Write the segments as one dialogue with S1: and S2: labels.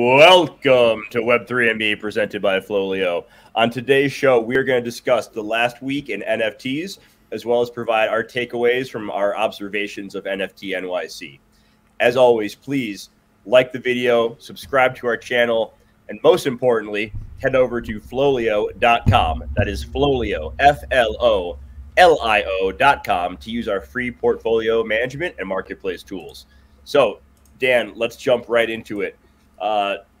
S1: Welcome to Web3 and Me, presented by FLOLiO. On today's show, we are going to discuss the last week in NFTs, as well as provide our takeaways from our observations of NFT NYC. As always, please like the video, subscribe to our channel, and most importantly, head over to FLOLiO.com. That is FLOLiO, FLOLiO.com, to use our free portfolio management and marketplace tools. So, Dan, let's jump right into it.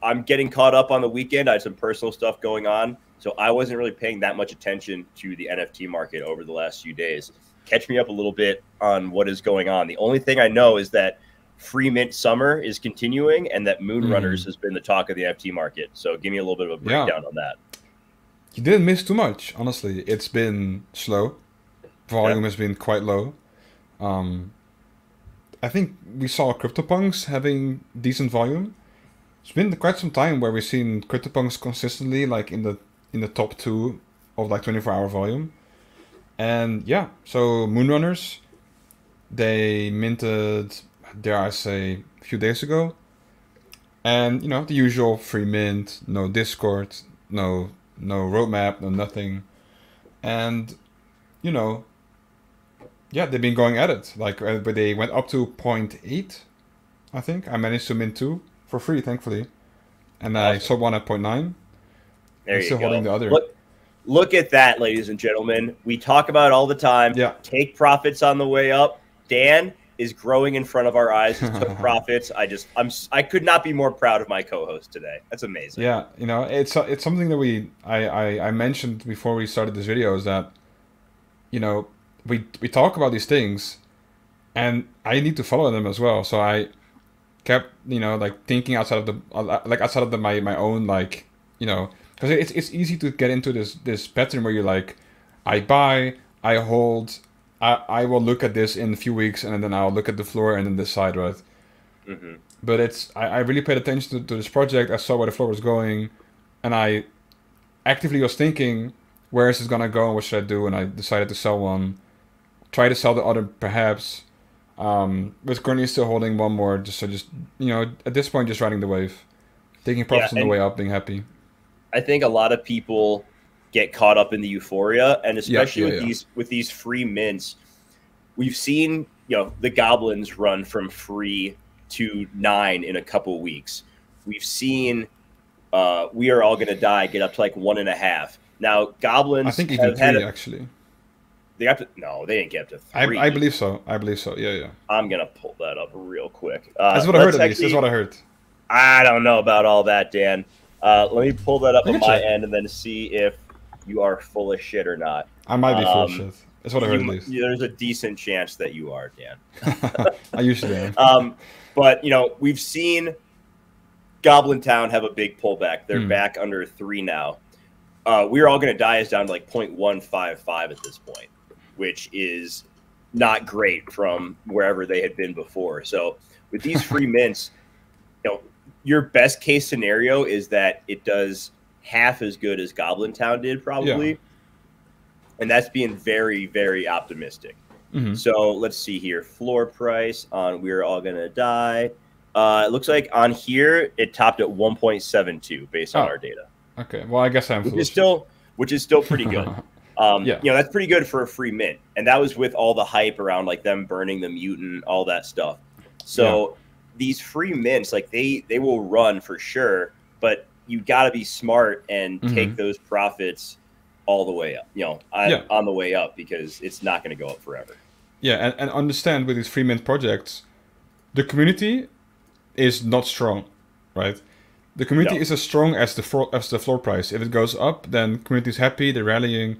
S1: I'm getting caught up on the weekend. I had some personal stuff going on, so I wasn't really paying that much attention to the NFT market over the last few days. Catch me up a little bit on what is going on. The only thing I know is that free mint summer is continuing and that Moonrunners has been the talk of the NFT market. So give me a little bit of a breakdown on that.
S2: You didn't miss too much, honestly. It's been slow. Volume has been quite low. I think we saw CryptoPunks having decent volume. It's been quite some time where we've seen CryptoPunks consistently like in the top 2 of like 24-hour volume. And yeah, so Moonrunners, they minted, dare I say, a few days ago. And you know, the usual free mint, no Discord, no roadmap, no nothing. And you know, yeah, they've been going at it. Like, but they went up to 0.8, I think. I managed to mint 2 for free, thankfully. And awesome. I sold one at 0.9.
S1: There you
S2: still
S1: go.
S2: Holding the other.
S1: Look at that, ladies and gentlemen. We talk about it all the time.
S2: Yeah.
S1: Take profits on the way up. Dan is growing in front of our eyes. He took profits. I could not be more proud of my co-host today. That's amazing.
S2: Yeah, you know, it's something that I mentioned before we started this video, is that, you know, we talk about these things, and I need to follow them as well. So I kept, you know, like thinking outside of my own, like, you know, because it's easy to get into this pattern where you're like, I buy, I hold, I will look at this in a few weeks, and then I'll look at the floor and then decide, right?
S1: Mm-hmm.
S2: But I really paid attention to this project. I saw where the floor was going, and I actively was thinking, where is this gonna go and what should I do? And I decided to sell one, try to sell the other perhaps. But currently still holding one more, just you know, at this point just riding the wave, taking profits on the way up, being happy.
S1: I think a lot of people get caught up in the euphoria, and especially with these free mints, we've seen, you know, the goblins run from free to 9 in a couple weeks. We've seen We Are All Gonna Die get up to like 1.5. Now goblins,
S2: I think even 3 actually.
S1: They got to, no, they didn't get up to 3.
S2: I believe so. I believe so. Yeah.
S1: I'm gonna pull that up real quick.
S2: That's what I heard. At least that's what I heard.
S1: I don't know about all that, Dan. Let me pull that up on my end and then see if you are full of shit or not.
S2: I might be full of shit. That's what I heard. At least
S1: there's a decent chance that you are, Dan.
S2: I usually am.
S1: But you know, we've seen Goblin Town have a big pullback. They're back under 3 now. We Are All Gonna Die is down to like 0.155 at this point, which is not great from wherever they had been before. So with these free mints, you know, your best case scenario is that it does half as good as Goblin Town did, probably. Yeah. And that's being very, very optimistic. So let's see here. Floor price on We Are All Gonna Die. It looks like on here it topped at 1.72 based on our data.
S2: Okay, well, I guess I'm
S1: which is still pretty good. You know, that's pretty good for a free mint, and that was with all the hype around like them burning the mutant, all that stuff. So these free mints, like they will run for sure, but you got to be smart and take those profits all the way up. You know, on the way up, because it's not going to go up forever. Yeah,
S2: and understand with these free mint projects, the community is not strong, right? The community is as strong as the floor price. If it goes up, then community is happy, they're rallying.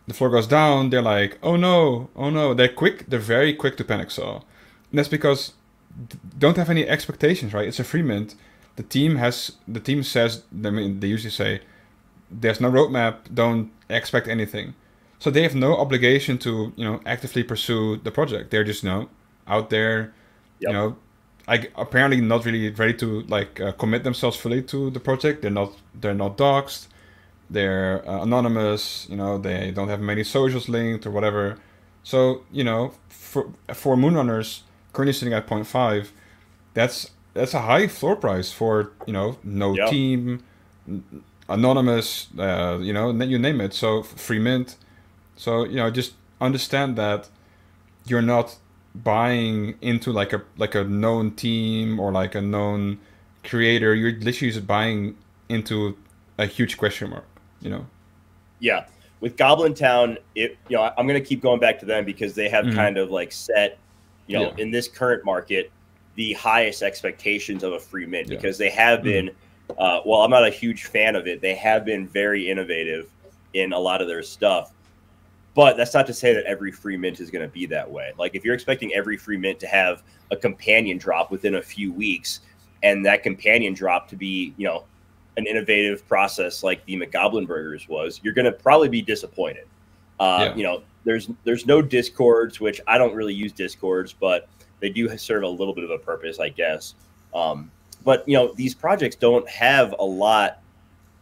S2: The floor goes down, they're like, oh no, oh no. They're very quick to panic. So, and that's because don't have any expectations, right? It's a free mint. The team says, I mean, they usually say, there's no roadmap, don't expect anything. So they have no obligation to, you know, actively pursue the project. They're just, you know, out there, you know, apparently not really ready to like commit themselves fully to the project. They're not doxxed. They're anonymous. You know, they don't have many socials linked or whatever. So, you know, for Moonrunners currently sitting at 0.5, that's that's a high floor price for, you know, no
S1: Yeah.
S2: team, anonymous, you know, you name it. So free mint. So, you know, just understand that you're not buying into like a known team or like a known creator. You're literally just buying into a huge question mark, you know.
S1: Yeah. With Goblin Town, it, you know, I'm going to keep going back to them because they have kind of like set, you know, in this current market, the highest expectations of a free mint because they have been, well, I'm not a huge fan of it. They have been very innovative in a lot of their stuff. But that's not to say that every free mint is going to be that way. Like if you're expecting every free mint to have a companion drop within a few weeks and that companion drop to be, you know, an innovative process like the McGoblin Burgers was, you're going to probably be disappointed. You know, there's no Discords, which I don't really use Discords, but they do serve a little bit of a purpose, I guess. But, you know, these projects don't have a lot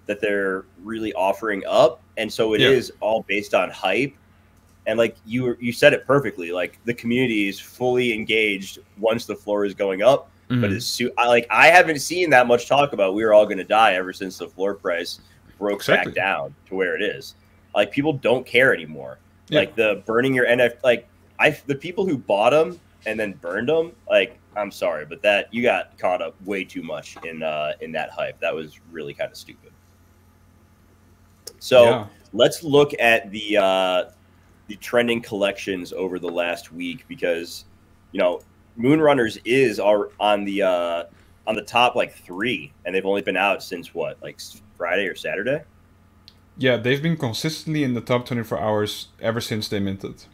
S1: that they're really offering up. And so it is all based on hype. And like you said it perfectly, like the community is fully engaged once the floor is going up. But it's I haven't seen that much talk about we're all going to die ever since the floor price broke back down to where it is. Like people don't care anymore. Like the burning your NFT, like the people who bought them and then burned them, like I'm sorry, but that you got caught up way too much in that hype. That was really kind of stupid. So let's look at the trending collections over the last week because, you know, Moonrunners is on the top like 3, and they've only been out since what, like Friday or Saturday?
S2: Yeah, they've been consistently in the top 24 hours ever since they minted.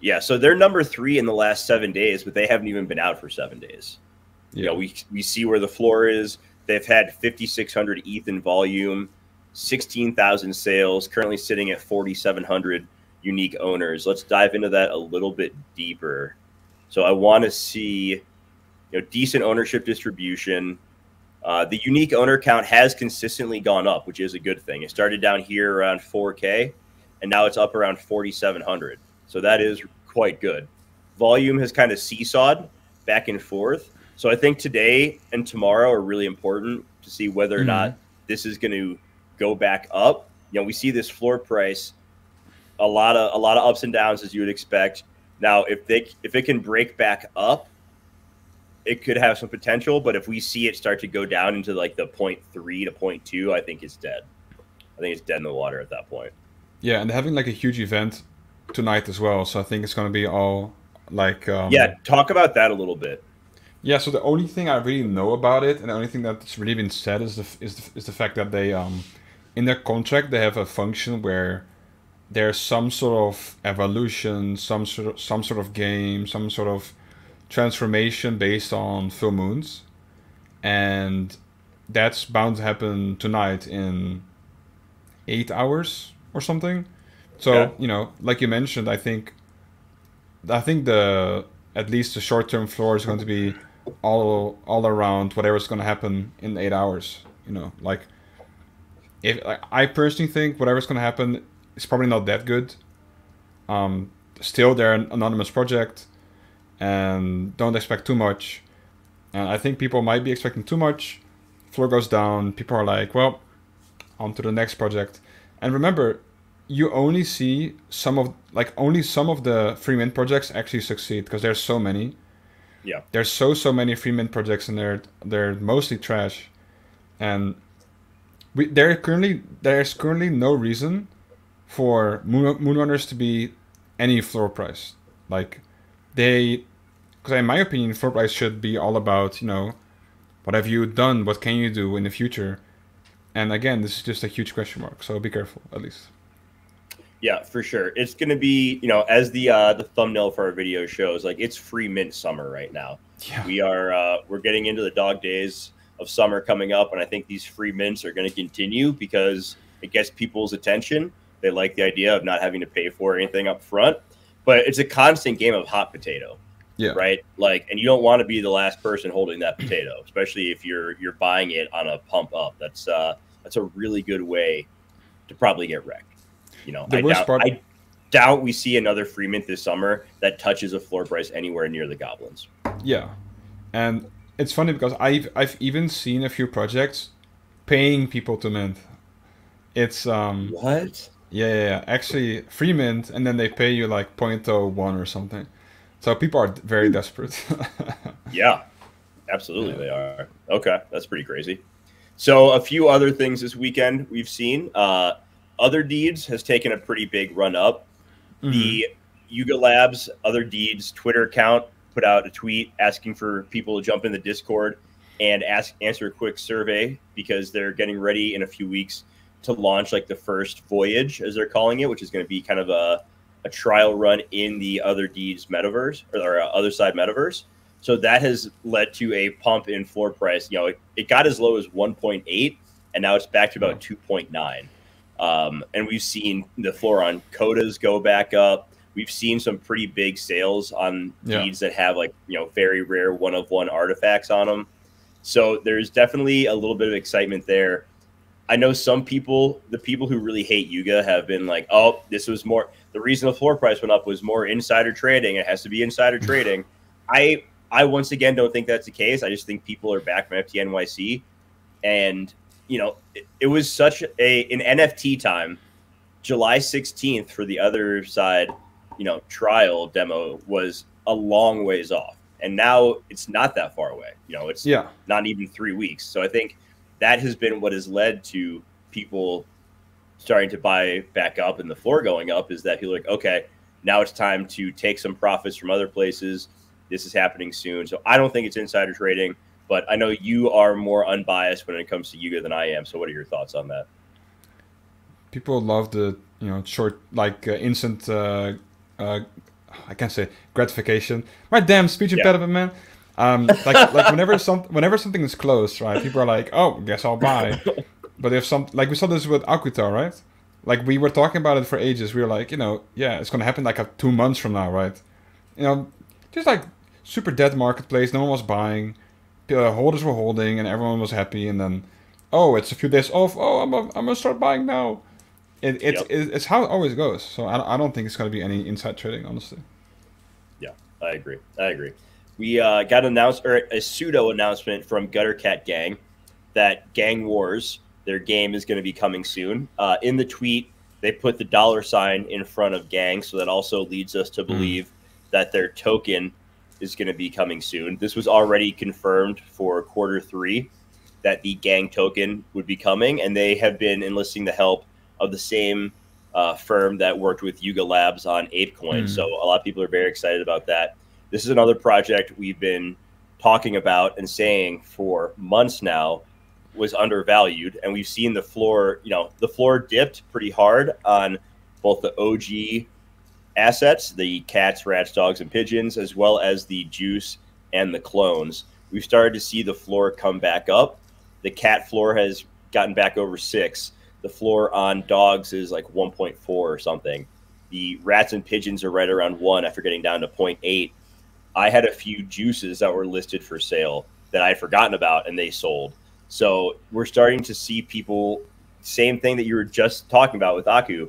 S1: Yeah, so they're number 3 in the last 7 days, but they haven't even been out for 7 days. Yeah. You know, we see where the floor is. They've had 5,600 ETH in volume, 16,000 sales, currently sitting at 4,700 unique owners. Let's dive into that a little bit deeper. So I want to see, you know, decent ownership distribution. The unique owner count has consistently gone up, which is a good thing. It started down here around 4K, and now it's up around 4,700. So that is quite good. Volume has kind of seesawed back and forth. So I think today and tomorrow are really important to see whether or not this is going to go back up. You know, we see this floor price, a lot of ups and downs as you would expect. Now, if it can break back up, it could have some potential. But if we see it start to go down into like the 0.3 to 0.2, I think it's dead. I think it's dead in the water at that point.
S2: Yeah, and having like a huge event tonight as well. So I think it's going to be all like...
S1: yeah, talk about that a little bit.
S2: Yeah, so the only thing I really know about it, and the only thing that's really been said is the fact that they, in their contract, they have a function where there's some sort of evolution, some sort of game, some sort of transformation based on full moons, and that's bound to happen tonight in 8 hours or something. So you know, like you mentioned, I think at least the short-term floor is going to be all around whatever's going to happen in 8 hours. You know, like I personally think whatever's going to happen, it's probably not that good. Still, they're an anonymous project, and don't expect too much. And I think people might be expecting too much. Floor goes down. People are like, well, on to the next project. And remember, you only see only some of the free mint projects actually succeed because there's so many.
S1: Yeah,
S2: there's so many free mint projects, and they're mostly trash. And there's currently no reason for Moonrunners to be any floor price. Like because in my opinion, floor price should be all about, you know, what have you done, what can you do in the future. And again, this is just a huge question mark, so be careful at least.
S1: Yeah, for sure. It's going to be, you know, as the thumbnail for our video shows, like it's free mint summer right now. Yeah. We're getting into the dog days of summer coming up, and I think these free mints are going to continue because it gets people's attention. They like the idea of not having to pay for anything up front, but it's a constant game of hot potato. Yeah. Right. Like, and you don't want to be the last person holding that potato, especially if you're buying it on a pump up. That's a really good way to probably get wrecked. You know, I doubt we see another free mint this summer that touches a floor price anywhere near the Goblins.
S2: Yeah. And it's funny because I've even seen a few projects paying people to mint. It's
S1: What?
S2: yeah. Actually, free mint, and then they pay you like 0.01 or something. So people are very desperate.
S1: Yeah, absolutely they are. Okay, that's pretty crazy. So a few other things this weekend we've seen. Other Deeds has taken a pretty big run up. The Yuga Labs Other Deeds Twitter account put out a tweet asking for people to jump in the Discord and answer a quick survey because they're getting ready in a few weeks to launch like the first voyage, as they're calling it, which is going to be kind of a trial run in the Other Deeds metaverse or other side metaverse. So that has led to a pump in floor price. You know, it got as low as 1.8, and now it's back to about 2.9. And we've seen the floor on Codas go back up. We've seen some pretty big sales on deeds that have like, you know, very rare one-of-one artifacts on them. So there's definitely a little bit of excitement there. I know some people, the people who really hate Yuga, have been like, oh, this was more, the reason the floor price went up was more insider trading. It has to be insider trading. I once again don't think that's the case. I just think people are back from NFT NYC. And, you know, it was such an NFT time. July 16th for the other side, you know, trial demo was a long ways off. And now it's not that far away. You know, it's not even 3 weeks. So I think that has been what has led to people starting to buy back up and the floor going up, is that people are like, okay, now it's time to take some profits from other places. This is happening soon. So I don't think it's insider trading, but I know you are more unbiased when it comes to Yuga than I am. So what are your thoughts on that?
S2: People love the, you know, short, like instant, I can't say gratification. My damn speech impediment, man. Like whenever something is closed, right? People are like, oh, guess I'll buy. But if like we saw this with Akuto, right? Like we were talking about it for ages. We were like, you know, yeah, it's gonna happen like 2 months from now, right? You know, just like super dead marketplace. No one was buying. Holders were holding, and everyone was happy. And then, oh, it's a few days off. Oh, I'm gonna start buying now. It's how it always goes. So I don't think it's gonna be any inside trading, honestly.
S1: Yeah, I agree. We got a pseudo announcement from Gutter Cat Gang that Gang Wars, their game, is going to be coming soon. In the tweet, they put the $ in front of Gang, so that also leads us to believe that their token is going to be coming soon. This was already confirmed for Q3 that the Gang token would be coming, and they have been enlisting the help of the same firm that worked with Yuga Labs on ApeCoin. So a lot of people are very excited about that. This is another project we've been talking about and saying for months now was undervalued. And we've seen the floor, you know, the floor dipped pretty hard on both the OG assets, the cats, rats, dogs, and pigeons, as well as the juice and the clones. We've started to see the floor come back up. The cat floor has gotten back over 6. The floor on dogs is like 1.4 or something. The rats and pigeons are right around 1 after getting down to 0.8. I had a few juices that were listed for sale that I had forgotten about, and they sold. So we're starting to see people, same thing that you were just talking about with Aku,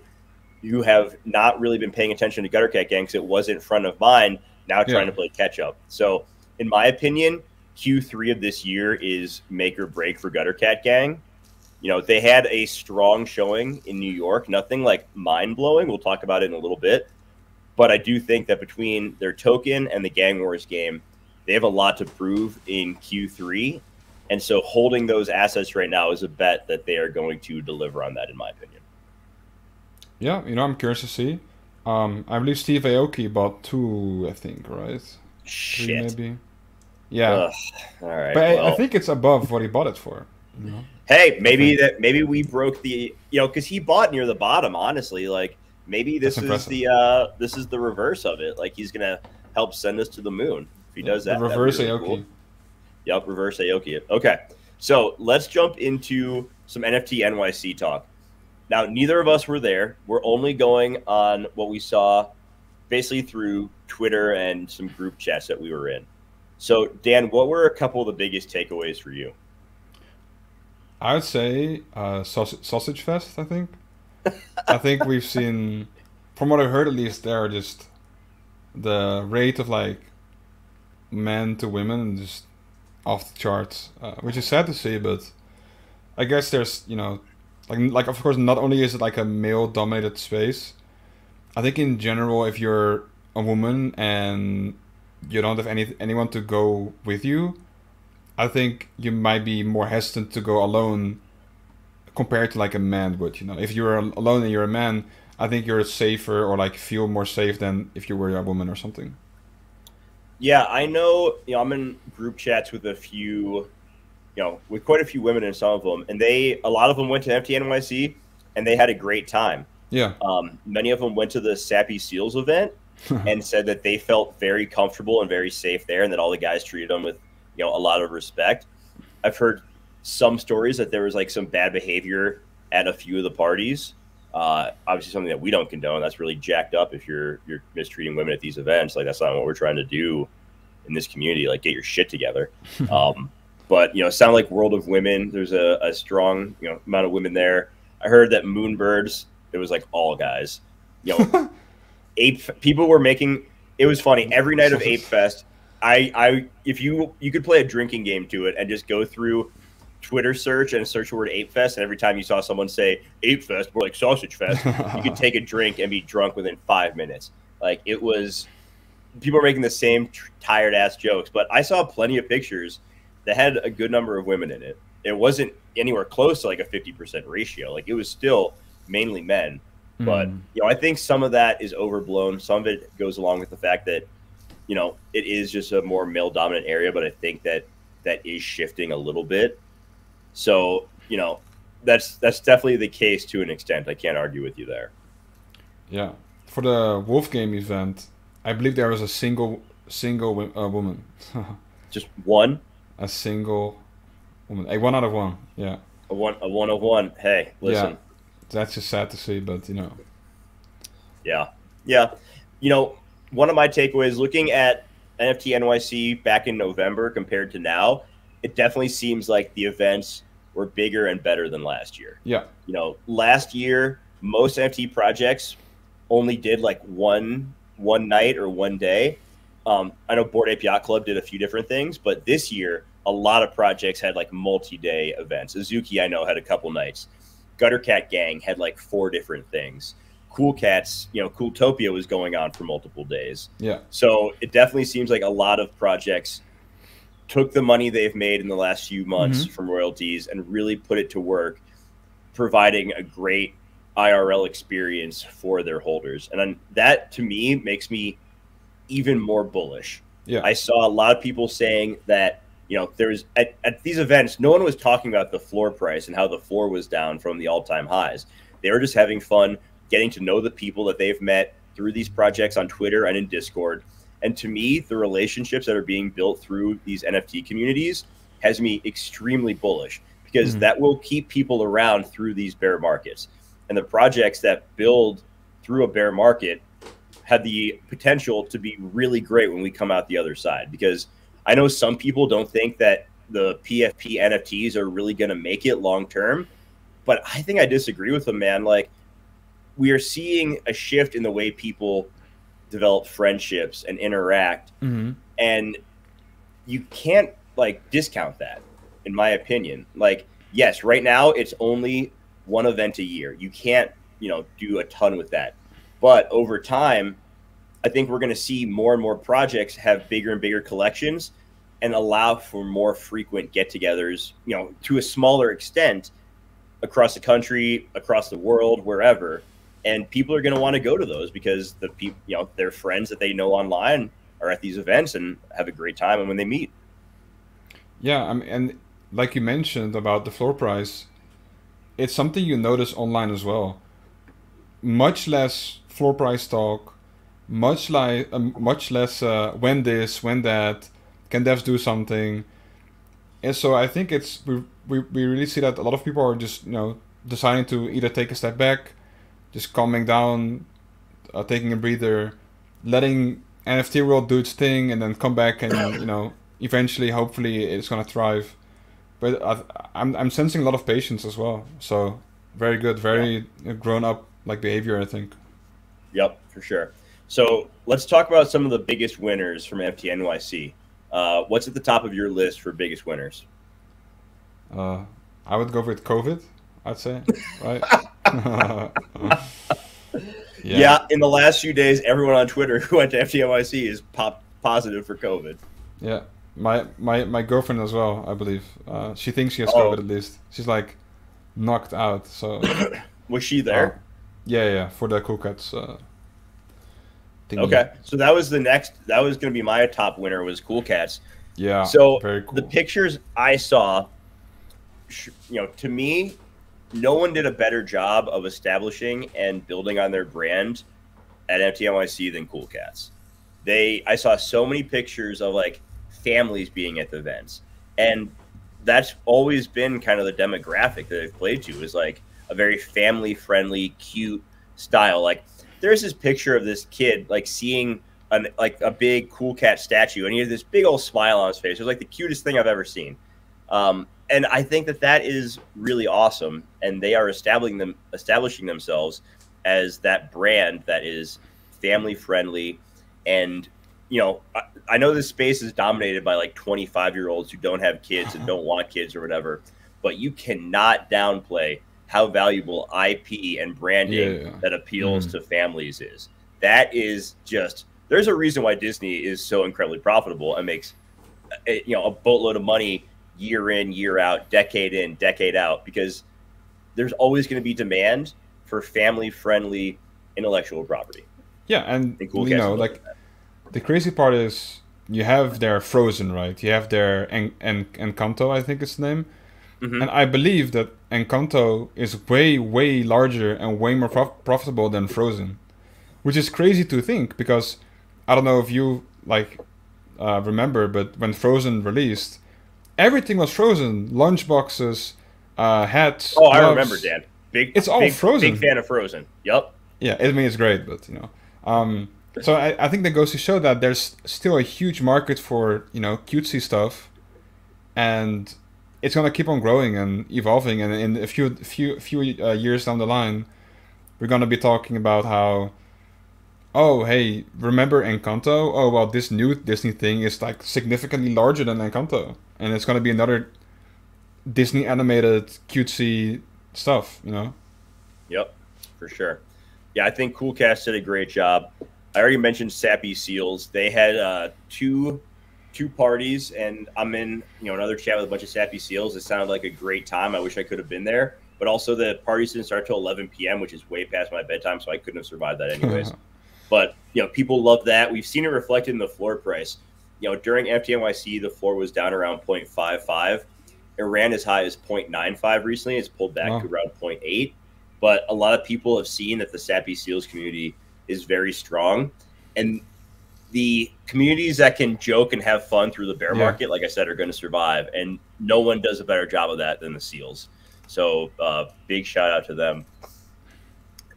S1: you have not really been paying attention to Gutter Cat Gang because it wasn't front of mind, now trying to play catch up. So in my opinion, Q3 of this year is make or break for Gutter Cat Gang. You know, they had a strong showing in New York, nothing like mind-blowing. We'll talk about it in a little bit. But I do think that between their token and the Gang Wars game, they have a lot to prove in Q3. And so holding those assets right now is a bet that they are going to deliver on that, in my opinion.
S2: Yeah, you know, I'm curious to see. I believe Steve Aoki bought 2, I think, right?
S1: Shit.
S2: 3 maybe. Yeah.
S1: Ugh. All right.
S2: But I think it's above what he bought it for. You know?
S1: Hey, maybe we broke the, you know, because he bought near the bottom, honestly. Like, maybe this is the reverse of it. Like, he's gonna help send us to the moon if he does that.
S2: Reverse
S1: really
S2: Aoki.
S1: Cool. Yep, reverse Aoki. Okay, so let's jump into some NFT NYC talk. Now, neither of us were there. We're only going on what we saw, basically through Twitter and some group chats that we were in. So, Dan, what were a couple of the biggest takeaways for you?
S2: I would say Sausage Fest, I think. I think we've seen, from what I heard at least, there are just the rate of like men to women just off the charts, which is sad to see. But I guess there's, like of course, not only is it like a male-dominated space. I think in general, if you're a woman and you don't have anyone to go with you, I think you might be more hesitant to go alone compared to like a man would. If you're alone and you're a man, I think you're safer or like feel more safe than if you were a woman or something.
S1: Yeah, I know. I'm in group chats with a few, with quite a few women in some of them, and a lot of them went to NFT NYC, and they had a great time.
S2: Yeah.
S1: Many of them went to the Sappy Seals event and said that they felt very comfortable and very safe there, and that all the guys treated them with, a lot of respect. I've heard some stories that there was like some bad behavior at a few of the parties. Obviously something that we don't condone. That's really jacked up if you're mistreating women at these events. Like, that's not what we're trying to do in this community. Like, get your shit together. But, it sounded like World of Women. There's a strong, amount of women there. I heard that Moonbirds, it was like all guys. People were making, it was funny. Every night of Ape Fest, if you could play a drinking game to it and just go through Twitter search and search the word Ape Fest, and every time you saw someone say Ape Fest, more like Sausage Fest, you could take a drink and be drunk within 5 minutes. Like, it was, people were making the same tired ass jokes, but I saw plenty of pictures that had a good number of women in it. It wasn't anywhere close to like a 50% ratio. Like, it was still mainly men. But, I think some of that is overblown. Some of it goes along with the fact that, it is just a more male dominant area, but I think that is shifting a little bit. So, that's definitely the case to an extent. I can't argue with you there.
S2: Yeah. For the Wolf Game event, I believe there was a single woman.
S1: Just one?
S2: A single woman. A 1 out of 1. Yeah.
S1: A one of one. Hey, listen.
S2: Yeah. That's just sad to see, but
S1: Yeah. Yeah. One of my takeaways looking at NFT NYC back in November compared to now, it definitely seems like the events were bigger and better than last year.
S2: Yeah.
S1: Last year, most NFT projects only did like one night or one day. I know Bored Ape Yacht Club did a few different things, but this year, a lot of projects had like multi-day events. Azuki, I know, had a couple nights. Gutter Cat Gang had like 4 different things. Cool Cats, Cooltopia was going on for multiple days.
S2: Yeah.
S1: So it definitely seems like a lot of projects took the money they've made in the last few months from royalties and really put it to work, providing a great IRL experience for their holders. And that, to me, makes me even more bullish.
S2: Yeah.
S1: I saw a lot of people saying that, there's at these events, no one was talking about the floor price and how the floor was down from the all-time highs. They were just having fun, getting to know the people that they've met through these projects on Twitter and in Discord. And to me, the relationships that are being built through these NFT communities has me extremely bullish, because that will keep people around through these bear markets. And the projects that build through a bear market have the potential to be really great when we come out the other side. Because I know some people don't think that the PFP NFTs are really going to make it long term, but I think I disagree with them, man. Like, we are seeing a shift in the way people develop friendships and interact, and you can't like discount that, in my opinion. Like, yes, right now it's only one event a year. You can't, do a ton with that, but over time, I think we're going to see more and more projects have bigger and bigger collections and allow for more frequent get-togethers, to a smaller extent across the country, across the world, wherever. And people are going to want to go to those because the people, their friends that they know online are at these events and have a great time and when they meet.
S2: Yeah, and like you mentioned about the floor price, it's something you notice online as well. Much less floor price talk, much less when this, when that, can devs do something. And so I think we really see that a lot of people are just deciding to either take a step back, just calming down, taking a breather, letting NFT world do its thing, and then come back and eventually, hopefully, it's gonna thrive. But I'm sensing a lot of patience as well. So very good, very grown up like behavior, I think.
S1: Yep, for sure. So let's talk about some of the biggest winners from NFT NYC. What's at the top of your list for biggest winners?
S2: I would go with COVID, I'd say, right?
S1: Yeah, in the last few days, everyone on Twitter who went to NFT NYC is popped positive for COVID.
S2: Yeah, my girlfriend as well, I believe. She thinks she has COVID at least. She's like knocked out. So
S1: was she there?
S2: Yeah, for the Cool Cats. Thingy.
S1: Okay, so that was going to be my top winner was Cool Cats.
S2: Yeah,
S1: so
S2: very cool.
S1: The pictures I saw, to me, no one did a better job of establishing and building on their brand at NFT NYC than Cool Cats. I saw so many pictures of like families being at the events, and that's always been kind of the demographic that they've played to, is like a very family friendly, cute style. Like there's this picture of this kid like seeing a big Cool Cat statue, and he had this big old smile on his face. It was like the cutest thing I've ever seen. And I think that is really awesome, and they are establishing themselves as that brand that is family friendly. And I know this space is dominated by like 25-year-olds who don't have kids and don't want kids or whatever, but you cannot downplay how valuable IP and branding that appeals to families is. That is just, there's a reason why Disney is so incredibly profitable and makes a boatload of money year in, year out, decade in, decade out, because there's always going to be demand for family-friendly intellectual property.
S2: Yeah, and like the crazy part is you have their Frozen, right? You have their Encanto, I think it's the name. Mm-hmm. And I believe that Encanto is way, way larger and way more profitable than Frozen, which is crazy to think, because I don't know if you remember, but when Frozen released, everything was Frozen. Lunchboxes, hats.
S1: Oh, gloves. I remember, Dan.
S2: It's all Frozen.
S1: Big fan of Frozen. Yep.
S2: Yeah, I mean, it's great, but so I think that goes to show that there's still a huge market for cutesy stuff, and it's gonna keep on growing and evolving. And in a few years down the line, we're gonna be talking about how, oh hey, remember Encanto? Oh well, this new Disney thing is like significantly larger than Encanto, and it's gonna be another Disney animated cutesy stuff,
S1: Yep, for sure. Yeah, I think Cool Cats did a great job. I already mentioned Sappy Seals. They had two parties, and I'm in another chat with a bunch of Sappy Seals. It sounded like a great time. I wish I could have been there, but also the parties didn't start till 11 p.m., which is way past my bedtime, so I couldn't have survived that anyways. But people love that. We've seen it reflected in the floor price. During NFT NYC, the floor was down around 0.55. It ran as high as 0.95 recently. It's pulled back to around 0.8. But a lot of people have seen that the Sappy Seals community is very strong. And the communities that can joke and have fun through the bear market, like I said, are going to survive. And no one does a better job of that than the Seals. So big shout out to them.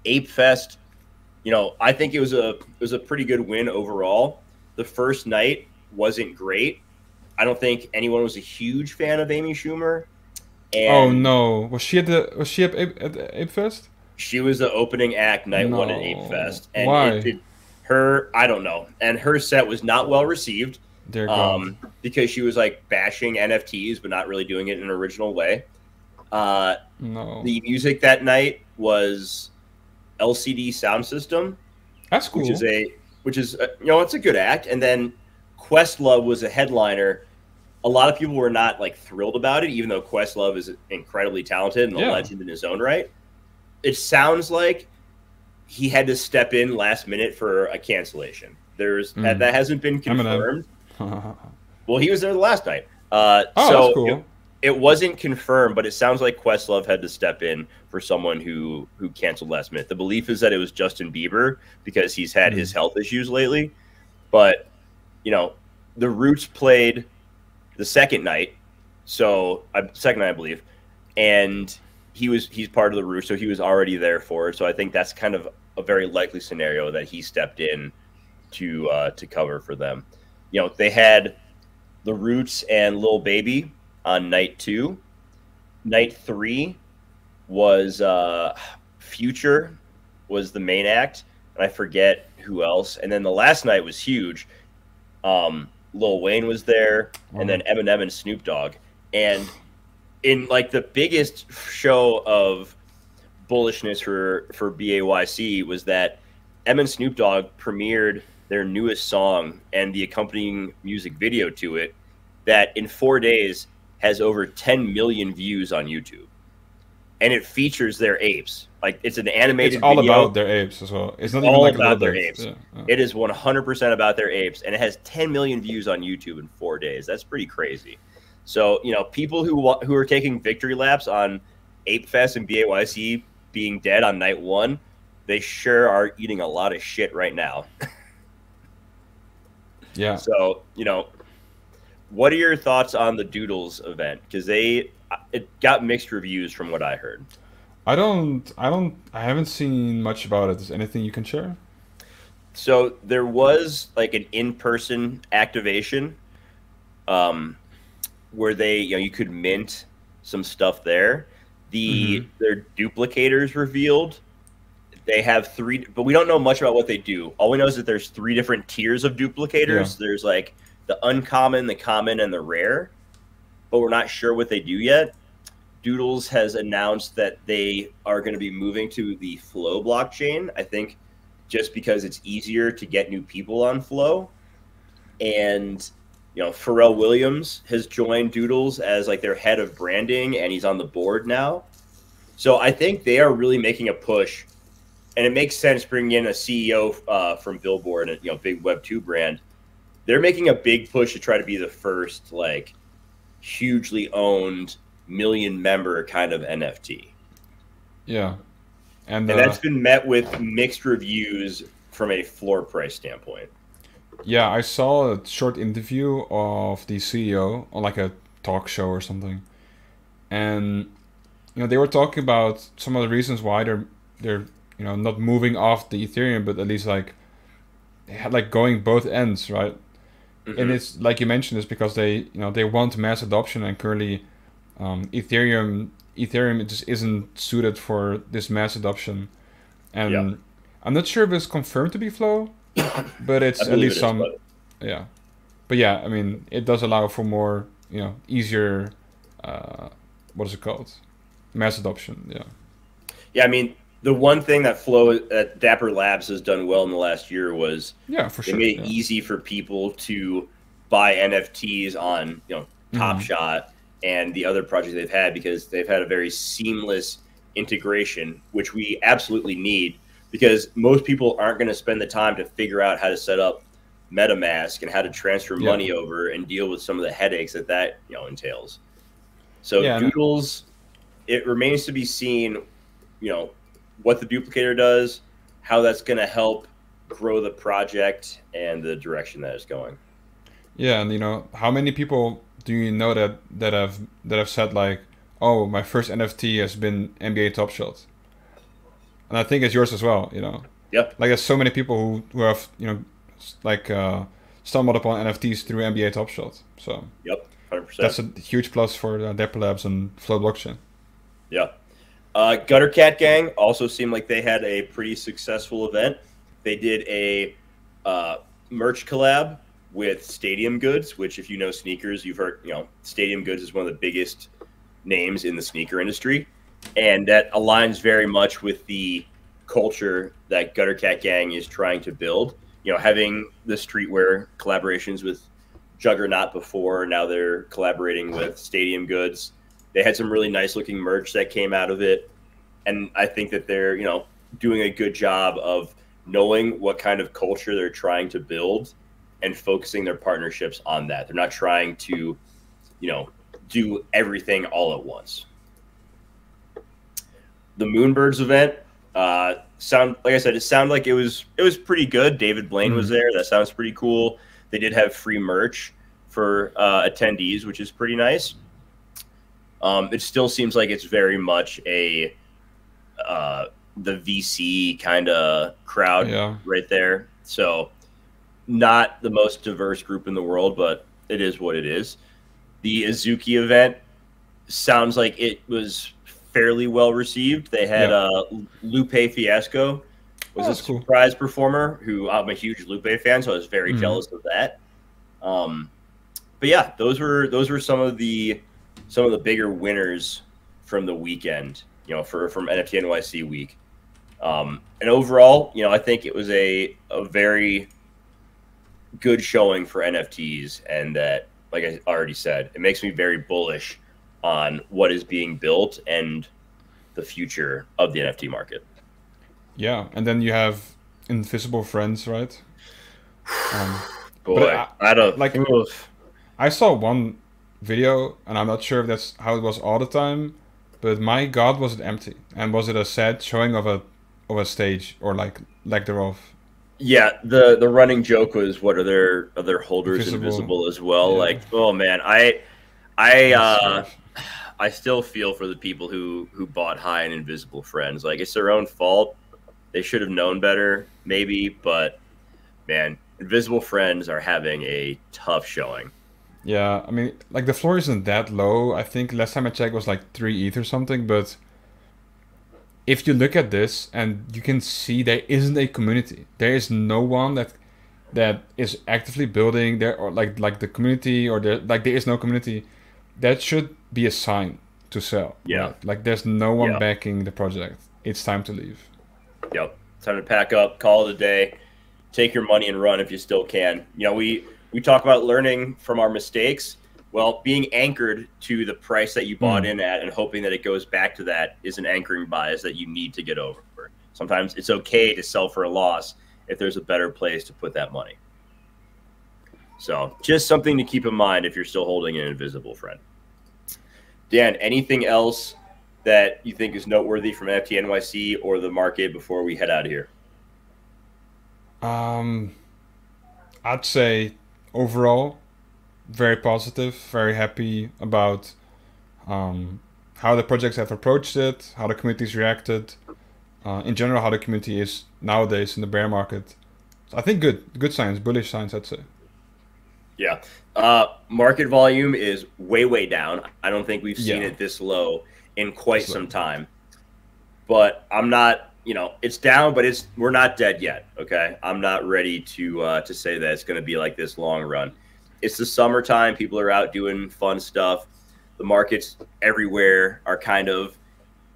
S1: Ape Fest, I think it was a pretty good win overall. The first night wasn't great. I don't think anyone was a huge fan of Amy Schumer. And
S2: oh no! Was she at Ape Fest?
S1: She was the opening act night one at Ape Fest. And
S2: why?
S1: I don't know. And her set was not well received. Because she was like bashing NFTs, but not really doing it in an original way.
S2: No.
S1: The music that night was LCD Sound System.
S2: That's cool.
S1: Which is it's a good act. And then Questlove was a headliner. A lot of people were not thrilled about it, even though Questlove is incredibly talented and a legend in his own right. It sounds like he had to step in last minute for a cancellation. That hasn't been confirmed. Well, he was there the last night.
S2: That's cool.
S1: It wasn't confirmed, but it sounds like Questlove had to step in for someone who canceled last minute. The belief is that it was Justin Bieber because he's had his health issues lately. But, the Roots played the second night, I believe, and he's part of the Roots, so he was already there for it. So I think that's kind of a very likely scenario that he stepped in to cover for them. They had the Roots and Lil Baby on night 2. Night 3 was Future was the main act, and I forget who else. And then the last night was huge. Lil Wayne was there, and then Eminem and Snoop Dogg. And in like the biggest show of bullishness for BAYC was that Em and Snoop Dogg premiered their newest song and the accompanying music video to it that in 4 days has over 10 million views on YouTube. And it features their apes. Like, it's an animated
S2: It's all
S1: video.
S2: about their apes as well. It's not
S1: all
S2: even like
S1: about
S2: a
S1: their
S2: bit.
S1: apes.
S2: Yeah.
S1: It is 100% about their apes, and it has 10 million views on YouTube in 4 days. That's pretty crazy. So, you know, people who are taking victory laps on Ape Fest and BAYC being dead on night one, they sure are eating a lot of shit right now.
S2: Yeah.
S1: So, you know, what are your thoughts on the Doodles event? Because it got mixed reviews from what I heard.
S2: I haven't seen much about it. Is anything you can share?
S1: So there was like an in-person activation, where you could mint some stuff there. Their duplicators revealed. They have 3, but we don't know much about what they do. All we know is that there's 3 different tiers of duplicators. Yeah. There's like the uncommon, the common, and the rare, but we're not sure what they do yet. Doodles has announced that they are going to be moving to the FLOW blockchain, I think just because it's easier to get new people on FLOW. And, you know, Pharrell Williams has joined Doodles as like their head of branding, and he's on the board now. So I think they are really making a push, and it makes sense bringing in a CEO from Billboard, and, you know, big Web2 brand. They're making a big push to try to be the first, like, hugely owned million-member kind of NFT.
S2: Yeah. And
S1: that's been met with mixed reviews from a floor price standpoint.
S2: Yeah, I saw a short interview of the CEO on like a talk show or something. And, you know, they were talking about some of the reasons why they're you know, not moving off the Ethereum, but at least like they had like going both ends, right? And it's like you mentioned, it's because they want mass adoption, and currently Ethereum just isn't suited for this mass adoption. And I'm not sure if it's confirmed to be FLOW, but it's at least some. Yeah, but yeah, I mean, it does allow for more, you know, easier. What is it called? Mass adoption. Yeah.
S1: Yeah, I mean, the one thing that FLOW at Dapper Labs has done well in the last year was they made it easy for people to buy NFTs on, you know, Top Shot and the other projects they've had, because they've had a very seamless integration, which we absolutely need, because most people aren't going to spend the time to figure out how to set up MetaMask and how to transfer money over and deal with some of the headaches that you know, entails. So Doodles, it remains to be seen, you know, what the duplicator does, how that's going to help grow the project and the direction that it's going. Yeah,
S2: and you know, how many people do you know that have said like, oh, my first NFT has been NBA Top Shot, and I think it's yours as well. You know.
S1: Yep.
S2: Like there's so many people who have, you know, like stumbled upon NFTs through NBA Top Shot. So.
S1: Yep. 100%.
S2: That's a huge plus for Dapper Labs and FLOW blockchain.
S1: Yeah. Gutter Cat Gang also seemed like they had a pretty successful event. They did a merch collab with Stadium Goods, which, if you know sneakers, you've heard, you know, Stadium Goods is one of the biggest names in the sneaker industry. And that aligns very much with the culture that Gutter Cat Gang is trying to build. You know, having the streetwear collaborations with Juggernaut before, now they're collaborating with Stadium Goods. They had some really nice looking merch that came out of it. And I think that they're, you know, doing a good job of knowing what kind of culture they're trying to build and focusing their partnerships on that. They're not trying to, you know, do everything all at once. The Moonbirds event, like I said, it sounded like it was pretty good. David Blaine was there. That sounds pretty cool. They did have free merch for attendees, which is pretty nice. It still seems like it's very much a the VC kind of crowd right there. So not the most diverse group in the world, but it is what it is. The Azuki event sounds like it was fairly well received. They had Lupe Fiasco was a surprise performer, who I'm a huge Lupe fan, so I was very jealous of that. But yeah, those were some of the bigger winners from the weekend, you know, from NFT NYC week. And overall, you know, I think it was a very good showing for NFTs, and that, like I already said, it makes me very bullish on what is being built and the future of the NFT market.
S2: Yeah, and then you have invisible friends, right?
S1: Boy, I don't
S2: like.
S1: Oof.
S2: I saw one video, and I'm not sure if that's how it was all the time, but my God, was it empty? And was it a sad showing of a stage, or like lack thereof?
S1: Yeah, the running joke was, what are their holders invisible as well?
S2: Yeah.
S1: Like, oh man, I still feel for the people who bought high and invisible friends. Like, it's their own fault. They should have known better, maybe, but man, invisible friends are having a tough showing.
S2: Yeah, I mean, like the floor isn't that low. I think last time I checked was like 3 ETH or something, but if you look at this and you can see there isn't a community. There is no one that is actively building there, or like the community, or like there is no community. That should be a sign to sell.
S1: Yeah.
S2: Right? Like there's no one backing the project. It's time to leave.
S1: Yep. Time to pack up, call it a day, take your money and run if you still can. You know, we talk about learning from our mistakes. Well, being anchored to the price that you bought in at and hoping that it goes back to that is an anchoring bias that you need to get over. Sometimes it's okay to sell for a loss if there's a better place to put that money. So just something to keep in mind if you're still holding an invisible friend. Dan, anything else that you think is noteworthy from NFT NYC or the market before we head out of here?
S2: I'd say overall, very positive, very happy about how the projects have approached it, how the community's reacted, in general, how the community is nowadays in the bear market. So I think good signs, bullish signs, I'd say.
S1: Yeah. Market volume is way down. I don't think we've seen it this low in quite some time. But I'm not, you know, it's down, but we're not dead yet. Okay. I'm not ready to say that it's going to be like this long run. It's the summertime. People are out doing fun stuff. The markets everywhere are kind of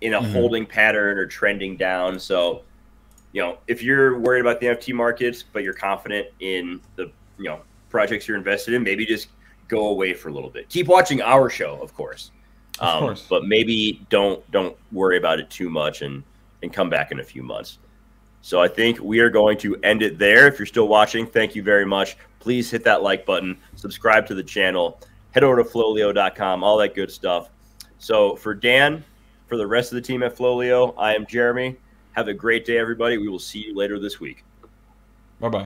S1: in a holding pattern or trending down. So, you know, if you're worried about the NFT markets, but you're confident in the, you know, projects you're invested in, maybe just go away for a little bit. Keep watching our show, of course. But maybe don't worry about it too much and come back in a few months. So I think we are going to end it there. If you're still watching, thank you very much. Please hit that like button, subscribe to the channel, head over to FLOLiO.com, all that good stuff. So for Dan, for the rest of the team at FLOLiO, I am Jeremy. Have a great day, everybody. We will see you later this week.
S2: Bye-bye.